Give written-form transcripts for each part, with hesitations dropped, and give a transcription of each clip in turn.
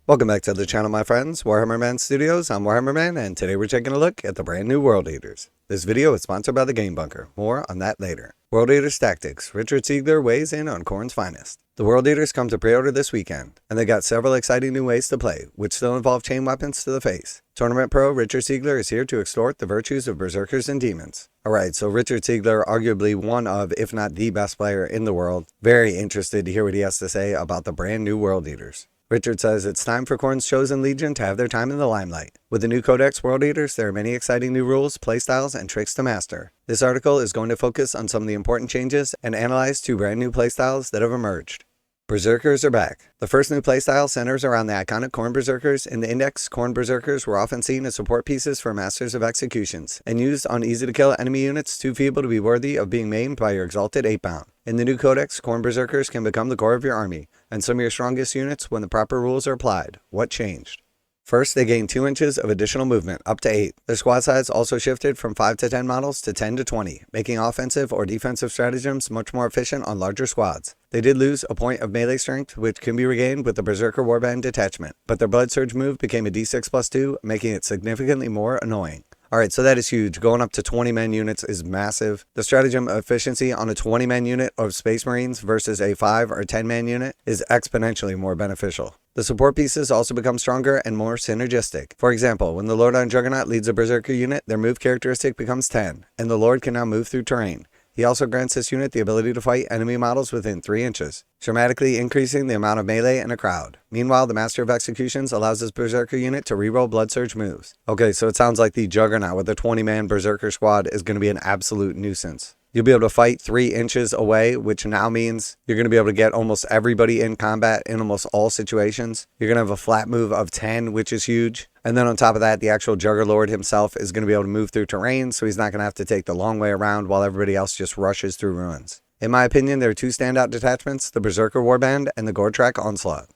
Welcome back to the channel, my friends. Warhammer Man Studios, I'm Warhammer Man, and today we're taking a look at the brand new World Eaters. This video is sponsored by the Game Bunker. More on that later. World Eaters Tactics. Richard Siegler weighs in on Khorne's finest. The World Eaters come to pre-order this weekend, and they got several exciting new ways to play, which still involve chain weapons to the face. Tournament pro Richard Siegler is here to extort the virtues of berserkers and demons. Alright, so Richard Siegler, arguably one of, if not the best player in the world, very interested to hear what he has to say about the brand new World Eaters. Richard says it's time for Khorne's chosen legion to have their time in the limelight. With the new Codex World Eaters, there are many exciting new rules, playstyles, and tricks to master. This article is going to focus on some of the important changes and analyze two brand new playstyles that have emerged. Berserkers are back. The first new playstyle centers around the iconic Khorne Berserkers. In the Index, Khorne Berserkers were often seen as support pieces for Masters of Executions, and used on easy-to-kill enemy units too feeble to be worthy of being maimed by your exalted 8-bound. In the new Codex, Khorne Berserkers can become the core of your army, and some of your strongest units when the proper rules are applied. What changed? First, they gained 2 inches of additional movement, up to 8. Their squad size also shifted from 5 to 10 models to 10 to 20, making offensive or defensive stratagems much more efficient on larger squads. They did lose a point of melee strength, which can be regained with the Berserker Warband detachment, but their Blood Surge move became a d6+2, making it significantly more annoying. Alright, so that is huge. Going up to 20-man units is massive. The stratagem efficiency on a 20-man unit of Space Marines versus a 5 or 10-man unit is exponentially more beneficial. The support pieces also become stronger and more synergistic. For example, when the Lord on Juggernaut leads a Berserker unit, their move characteristic becomes 10, and the Lord can now move through terrain. He also grants this unit the ability to fight enemy models within 3 inches, dramatically increasing the amount of melee in a crowd. Meanwhile, the Master of Executions allows this Berserker unit to reroll Blood Surge moves. Okay, so it sounds like the Juggernaut with a 20-man Berserker squad is going to be an absolute nuisance. You'll be able to fight 3 inches away, which now means you're going to be able to get almost everybody in combat in almost all situations. You're going to have a flat move of 10, which is huge. And then on top of that, the actual Juggerlord himself is going to be able to move through terrain, so he's not going to have to take the long way around while everybody else just rushes through ruins. In my opinion, there are 2 standout detachments, the Berserker Warband and the Gorestorm Onslaught.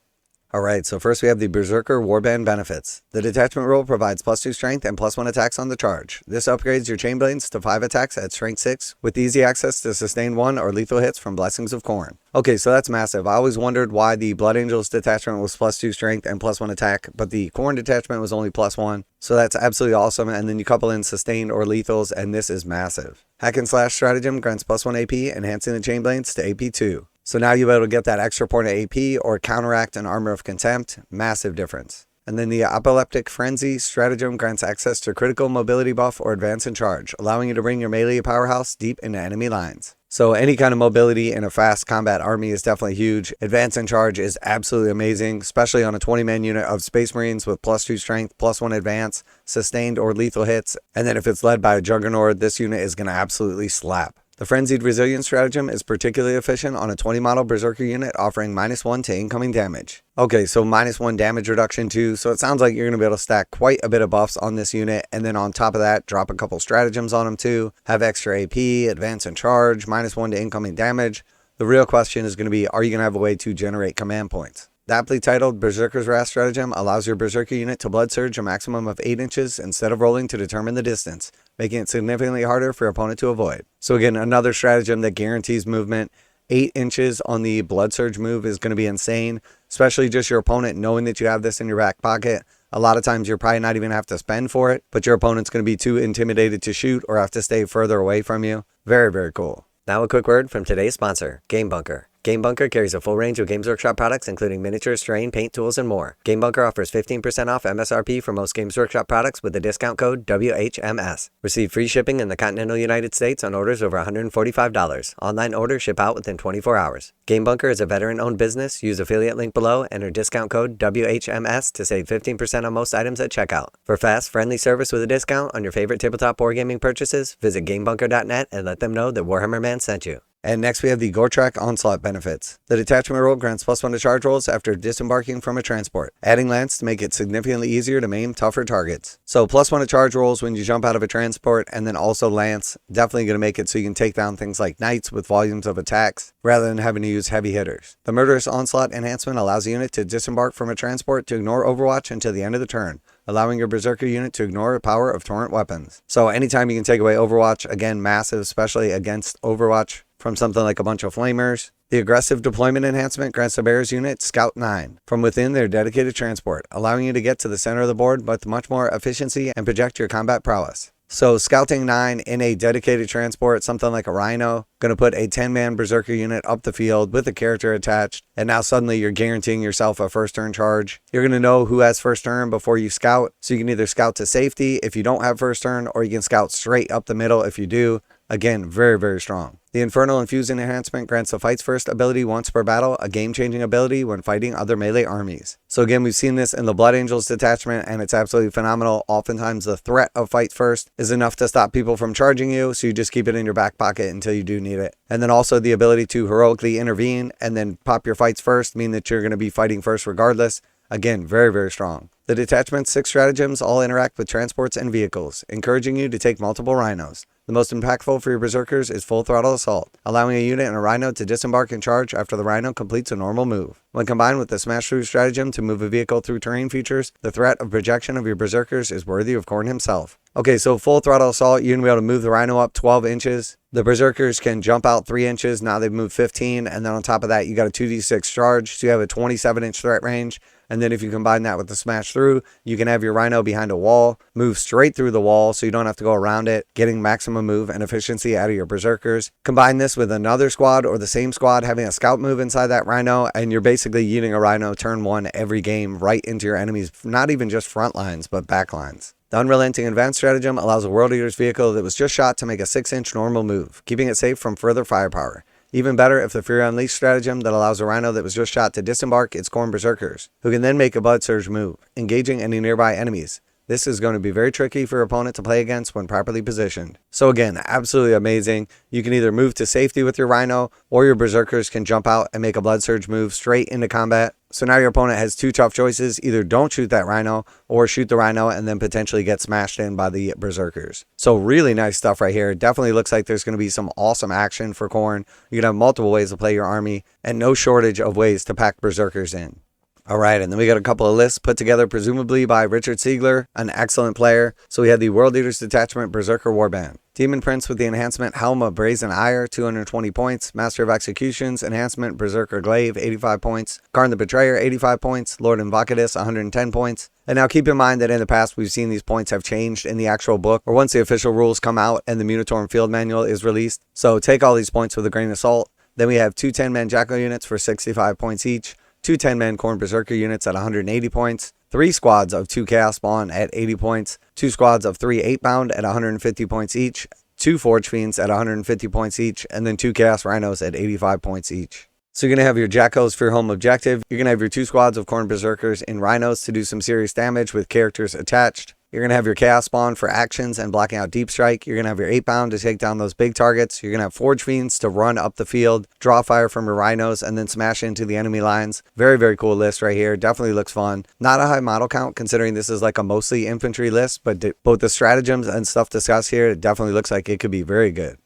Alright, so first we have the Berserker Warband benefits. The detachment rule provides +2 strength and +1 attacks on the charge. This upgrades your chain blades to 5 attacks at strength 6, with easy access to sustain 1 or lethal hits from Blessings of Khorne. Okay, so that's massive. I always wondered why the Blood Angels detachment was +2 strength and +1 attack, but the Khorne detachment was only +1. So that's absolutely awesome, and then you couple in sustained or lethals, and this is massive. Hack and Slash stratagem grants +1 AP, enhancing the chain blades to AP2. So now you'll be able to get that extra point of AP or counteract an Armor of Contempt. Massive difference. And then the Epileptic Frenzy stratagem grants access to critical mobility buff or advance and charge, allowing you to bring your melee powerhouse deep into enemy lines. So any kind of mobility in a fast combat army is definitely huge. Advance and charge is absolutely amazing, especially on a 20-man unit of Space Marines with +2 strength, +1 advance, sustained or lethal hits. And then if it's led by a Juggernaut, this unit is going to absolutely slap. The Frenzied Resilience stratagem is particularly efficient on a 20-model Berserker unit, offering -1 to incoming damage. Okay, so -1 damage reduction too, so it sounds like you're going to be able to stack quite a bit of buffs on this unit, and then on top of that, drop a couple stratagems on them too, have extra AP, advance and charge, -1 to incoming damage. The real question is going to be, are you going to have a way to generate command points? The aptly titled Berserker's Wrath stratagem allows your Berserker unit to Blood Surge a maximum of 8 inches instead of rolling to determine the distance, making it significantly harder for your opponent to avoid. So again, another stratagem that guarantees movement. 8 inches on the Blood Surge move is going to be insane, especially just your opponent knowing that you have this in your back pocket. A lot of times you're probably not even going to have to spend for it, but your opponent's going to be too intimidated to shoot or have to stay further away from you. Very, very cool. Now a quick word from today's sponsor, Game Bunker. Game Bunker carries a full range of Games Workshop products, including miniatures, terrain, paint tools, and more. Game Bunker offers 15% off MSRP for most Games Workshop products with the discount code WHMS. Receive free shipping in the continental United States on orders over $145. Online orders ship out within 24 hours. Game Bunker is a veteran-owned business. Use affiliate link below, enter discount code WHMS to save 15% on most items at checkout. For fast, friendly service with a discount on your favorite tabletop wargaming purchases, visit GameBunker.net and let them know that Warhammer Man sent you. And next we have the Gorestorm Onslaught benefits. The detachment rule grants +1 to charge rolls after disembarking from a transport, adding lance to make it significantly easier to maim tougher targets. So +1 to charge rolls when you jump out of a transport, and then also lance, definitely going to make it so you can take down things like knights with volumes of attacks, rather than having to use heavy hitters. The Murderous Onslaught enhancement allows the unit to disembark from a transport to ignore Overwatch until the end of the turn, allowing your Berserker unit to ignore the power of torrent weapons. So anytime you can take away Overwatch, again massive, especially against Overwatch, from something like a bunch of flamers, The aggressive deployment enhancement grants the bearer's unit Scout 9 from within their dedicated transport, allowing you to get to the center of the board with much more efficiency and project your combat prowess. So Scouting 9 in a dedicated transport, something like a Rhino, going to put a 10-man Berserker unit up the field with a character attached, and now suddenly you're guaranteeing yourself a first turn charge. You're going to know who has first turn before you scout, so you can either scout to safety if you don't have first turn, or you can scout straight up the middle if you do. Again, very, very strong. The Infernal Infusion enhancement grants the Fights First ability once per battle, a game-changing ability when fighting other melee armies. So again, we've seen this in the Blood Angels detachment, and it's absolutely phenomenal. Oftentimes, the threat of Fight First is enough to stop people from charging you, so you just keep it in your back pocket until you do need it. And then also the ability to heroically intervene and then pop your Fights First, mean that you're going to be fighting first regardless. Again, very, very strong. The detachment's 6 stratagems all interact with transports and vehicles, encouraging you to take multiple Rhinos. The most impactful for your Berserkers is Full Throttle Assault, allowing a unit and a Rhino to disembark and charge after the Rhino completes a normal move. When combined with the Smash Through stratagem to move a vehicle through terrain features, the threat of projection of your Berserkers is worthy of Khorne himself. Okay, so Full Throttle Assault, you're going to be able to move the Rhino up 12 inches. The Berserkers can jump out 3 inches, now they've moved 15, and then on top of that, you got a 2d6 charge, so you have a 27-inch threat range. And then if you combine that with the Smash Through, you can have your Rhino behind a wall, move straight through the wall so you don't have to go around it, getting maximum move and efficiency out of your Berserkers. Combine this with another squad or the same squad having a scout move inside that Rhino, and you're basically yeeting a Rhino turn 1 every game right into your enemy's, not even just front lines, but back lines. The Unrelenting Advanced stratagem allows a World Eater's vehicle that was just shot to make a 6-inch normal move, keeping it safe from further firepower. Even better if the Fury Unleashed stratagem that allows a Rhino that was just shot to disembark its Khorne Berserkers, who can then make a Blood Surge move, engaging any nearby enemies. This is going to be very tricky for your opponent to play against when properly positioned. So again, absolutely amazing. You can either move to safety with your Rhino, or your Berserkers can jump out and make a Blood Surge move straight into combat. So now your opponent has 2 tough choices: either don't shoot that Rhino, or shoot the Rhino and then potentially get smashed in by the Berserkers. So really nice stuff right here. Definitely looks like there's going to be some awesome action for Khorne. You can have multiple ways to play your army, and no shortage of ways to pack Berserkers in. Alright, and then we got a couple of lists put together presumably by Richard Siegler, an excellent player. So we had the World Eaters Detachment Berserker Warband. Demon Prince with the enhancement Helm of Brazen Ire, 220 points. Master of Executions enhancement Berserker Glaive, 85 points. Khorne the Betrayer, 85 points. Lord Invocatus, 110 points. And now keep in mind that in the past we've seen these points have changed in the actual book, or once the official rules come out and the Munitorum Field Manual is released. So take all these points with a grain of salt. Then we have 2 10-man Jackal units for 65 points each. 2 10-man Khorne Berserker units at 180 points, 3 squads of 2 Chaos Spawn at 80 points, 2 squads of 3 8-bound at 150 points each, 2 Forge Fiends at 150 points each, and then 2 Chaos Rhinos at 85 points each. So you're going to have your Jackals for your home objective. You're going to have your 2 squads of Khorne Berserkers in Rhinos to do some serious damage with characters attached. You're going to have your Chaos Spawn for actions and blocking out Deep Strike. You're going to have your 8-bound to take down those big targets. You're going to have Forge Fiends to run up the field, draw fire from your Rhinos, and then smash into the enemy lines. Very, very cool list right here. Definitely looks fun. Not a high model count considering this is like a mostly infantry list, but both the stratagems and stuff discussed here, it definitely looks like it could be very good.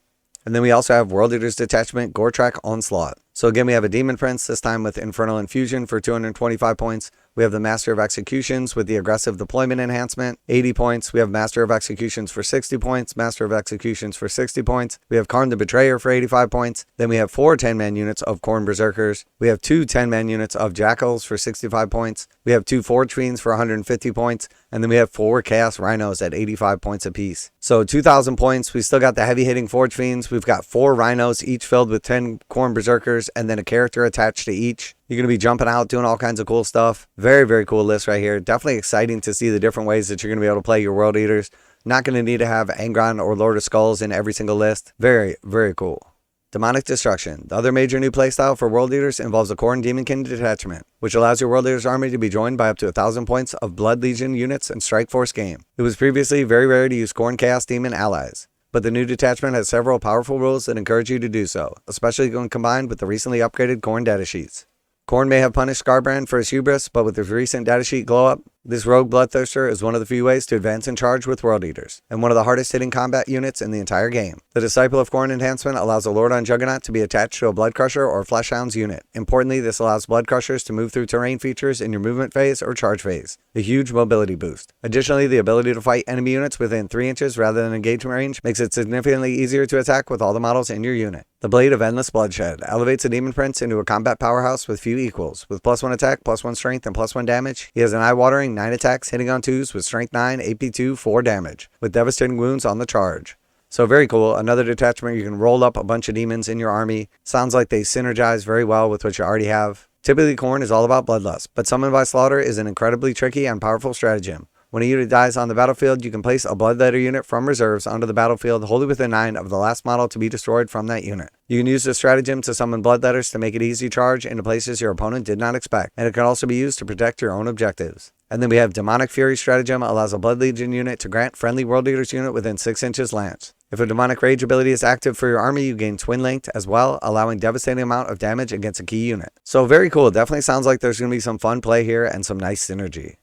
And then we also have World Eaters Detachment Goretrek Onslaught. So again, we have a Demon Prince, this time with Infernal Infusion for 225 points. We have the Master of Executions with the Aggressive Deployment Enhancement, 80 points. We have Master of Executions for 60 points, Master of Executions for 60 points. We have Khorne the Betrayer for 85 points. Then we have 4 10-man units of Khorne Berserkers. We have 2 10-man units of Jackals for 65 points. We have 2 Forge Fiends for 150 points. And then we have 4 Chaos Rhinos at 85 points apiece. So 2,000 points. We still got the heavy-hitting Forge Fiends. We've got 4 Rhinos, each filled with 10 Khorne Berserkers, and then a character attached to each. You're going to be jumping out, doing all kinds of cool stuff. Very, very cool list right here. Definitely exciting to see the different ways that you're going to be able to play your World Eaters. Not going to need to have Angron or Lord of Skulls in every single list. Very, very cool. Demonic Destruction. The other major new playstyle for World Eaters involves a Khorne Demonkin detachment, which allows your World Eaters army to be joined by up to 1,000 points of Blood Legion units and Strike Force game. It was previously very rare to use Khorne Chaos Demon allies, but the new detachment has several powerful rules that encourage you to do so, especially when combined with the recently upgraded Khorne datasheets. Khorne may have punished Skarbrand for his hubris, but with his recent datasheet glow-up, This rogue bloodthirster is one of the few ways to advance and charge with World Eaters, and one of the hardest hitting combat units in the entire game. The Disciple of Khorne enhancement allows a Lord on Juggernaut to be attached to a Blood Crusher or Fleshhound's unit. Importantly, this allows Blood Crushers to move through terrain features in your movement phase or charge phase, a huge mobility boost. Additionally, the ability to fight enemy units within 3 inches rather than engagement range makes it significantly easier to attack with all the models in your unit. The Blade of Endless Bloodshed elevates a Demon Prince into a combat powerhouse with few equals. With +1 attack, +1 strength, and +1 damage, he has an eye-watering 9 attacks, hitting on 2s with strength 9, AP 2, 4 damage, with devastating wounds on the charge. So very cool, another detachment you can roll up a bunch of demons in your army. Sounds like they synergize very well with what you already have. Typically, Khorne is all about bloodlust, but Summon by Slaughter is an incredibly tricky and powerful stratagem. When a unit dies on the battlefield, you can place a Bloodletter unit from reserves onto the battlefield wholly within 9 of the last model to be destroyed from that unit. You can use this stratagem to summon Bloodletters to make it easy charge into places your opponent did not expect, and it can also be used to protect your own objectives. And then we have Demonic Fury stratagem allows a Blood Legion unit to grant friendly World Eaters unit within 6 inches lance. If a Demonic Rage ability is active for your army, you gain Twin Linked as well, allowing devastating amount of damage against a key unit. So very cool, definitely sounds like there's going to be some fun play here and some nice synergy.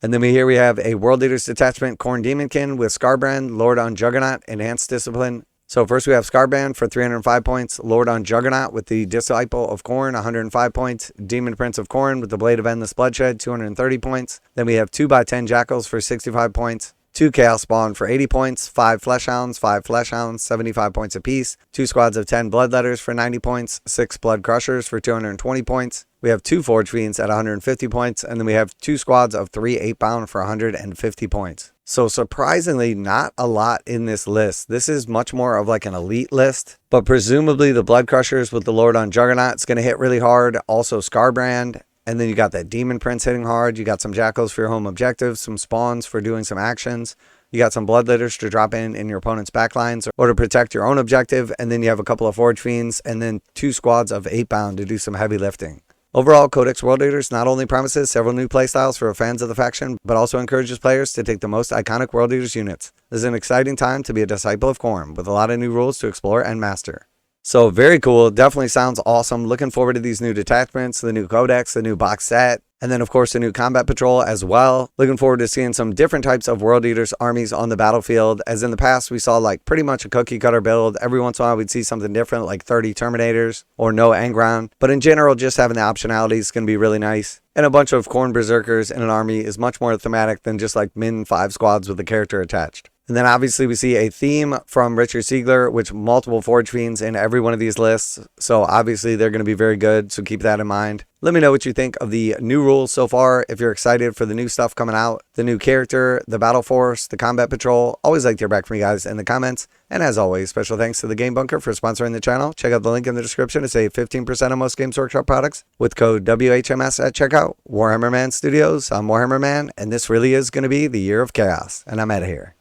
And then here we have a World Eaters detachment, Khorne Demonkin with Scarbrand, Lord on Juggernaut, Enhanced Discipline. So first we have Scarbrand for 305 points, Lord on Juggernaut with the Disciple of Khorne, 105 points, Demon Prince of Khorne with the Blade of Endless Bloodshed, 230 points. Then we have 2x10 Jackals for 65 points. 2 Chaos Spawn for 80 points, 5 Fleshhounds, 75 points apiece, 2 squads of 10 Bloodletters for 90 points, 6 Blood Crushers for 220 points. We have 2 Forge Fiends at 150 points, and then we have 2 squads of 3 8-bound for 150 points. So surprisingly, not a lot in this list. This is much more of like an elite list, but presumably the Blood Crushers with the Lord on Juggernaut is going to hit really hard. Also Scarbrand. And then you got that Demon Prince hitting hard. You got some Jackals for your home objectives, some Spawns for doing some actions. You got some Bloodletters to drop in your opponent's backlines or to protect your own objective. And then you have a couple of Forge Fiends and then 2 squads of 8-bound to do some heavy lifting. Overall, Codex World Eaters not only promises several new playstyles for fans of the faction, but also encourages players to take the most iconic World Eaters units. This is an exciting time to be a Disciple of Khorne, with a lot of new rules to explore and master. So very cool, definitely sounds awesome. Looking forward to these new detachments, the new Codex, the new box set, and then of course the new Combat Patrol as well. Looking forward to seeing some different types of World Eaters armies on the battlefield. As in the past, we saw like pretty much a cookie cutter build. Every once in a while we'd see something different like 30 Terminators or no Enground. But in general, just having the optionality is going to be really nice. And a bunch of Khorne Berserkers in an army is much more thematic than just like min 5 squads with a character attached. And then obviously we see a theme from Richard Siegler, which multiple Forge Fiends in every one of these lists. So obviously they're going to be very good. So keep that in mind. Let me know what you think of the new rules so far. If you're excited for the new stuff coming out, the new character, the Battleforce, the Combat Patrol. Always like to hear back from you guys in the comments. And as always, special thanks to the Game Bunker for sponsoring the channel. Check out the link in the description to save 15% on most Games Workshop products with code WHMS at checkout. Warhammer Man Studios, I'm Warhammer Man, and this really is going to be the year of chaos. And I'm out of here.